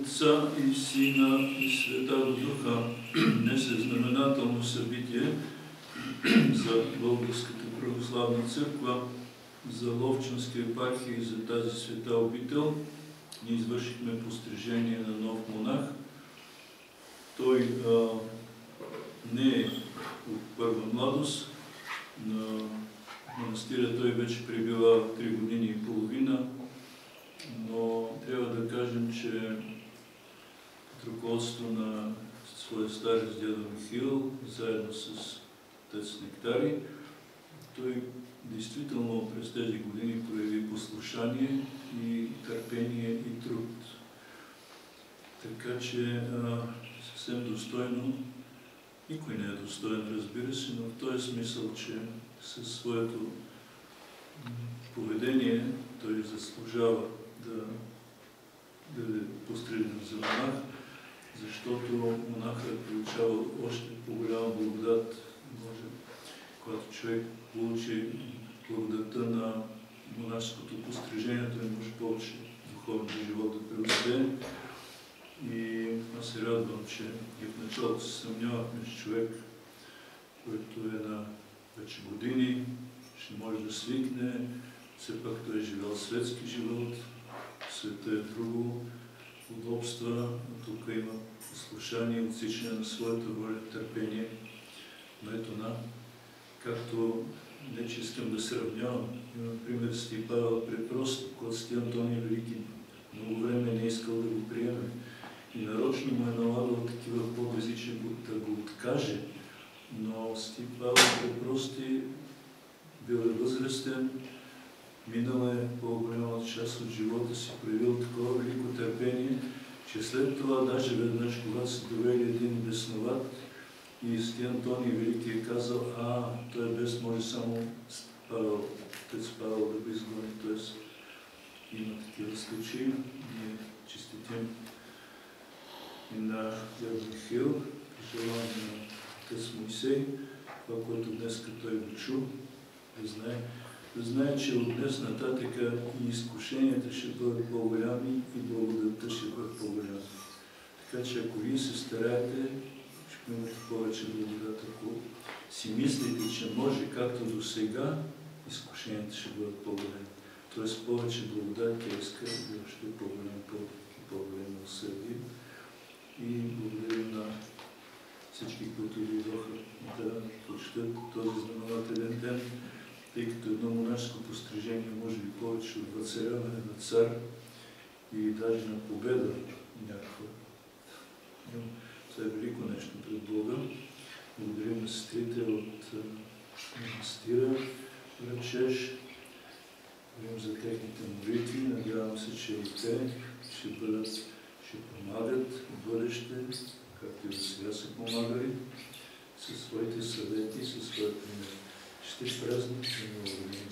Отца и Сина и Святаго Духа. Днес е знаменателно събитие за Българската православна църква, за Ловчанска епархия и за тази света обител. Ние извършихме пострижение на нов монах. Той не е от първа младост. На манастира той вече пребива 3 години и половина, но трябва да кажем, че под ръководството на своя старец дядо Михаил, заедно с отец Нектари, той действително през тези години прояви послушание и търпение и труд. Така че съвсем достойно, никой не е достоен, разбира се, но в този смисъл, че със своето поведение той заслужава да бъде пострижен за монах, защото монахът получава още по-голяма благодат. Може, когато човек получи благодата на монашеското пострижение, той може повече духовния живот да преуспее. И аз се радвам, че и в началото се съмнявахме, че човек, който е на вече години, ще може да свикне. Все пак той е живял светски живот, света е друго, удобства, тук има послушание, отсичане на своята воля, търпение. Но ето както не че искам да се равнявам, например, Свети Павел Препрост, когато Свети Антоний Велики много време не искал да го приеме и нарочно му е налагал такива подвизи, че да го откаже. Но Свети Павел Препрости бил е възрастен, минал е по-голяма част от живота си, проявил такова велико търпение, че след това, даже веднъж, когато се довели един бесноват, и Свети Антоний Велики е казал, той бес може само отец Павел да го изгони. Тоест, има такива случаи. Ние честитим и на дядо Михаил, желаем на отец Моисей, това, което днес той го чу, да знае, че от днес нататък и изкушенията ще бъдат по-голями и благодатта ще бъдат по-голями. Така че ако вие се стараете, ще имате повече благодат. Ако си мислите, че може както до сега, изкушенията ще бъдат по-големи. Тоест повече благодат тя иска да още по-голям път и по-голям усърдие. И благодарим на всички, които дойдоха да почетат този знаменателен ден, тъй като едно монашеско пострижение може би повече от въцаряване на цар и даже на победа някаква. Това е велико нещо пред Бога. Благодарим на сестрите от манастира Ръчеж. Благодарим за техните молитви. Надявам се, че и те ще помагат в бъдеще, както и до сега са помагали, със своите съвети, със своя пример. Ще празник и благодарим.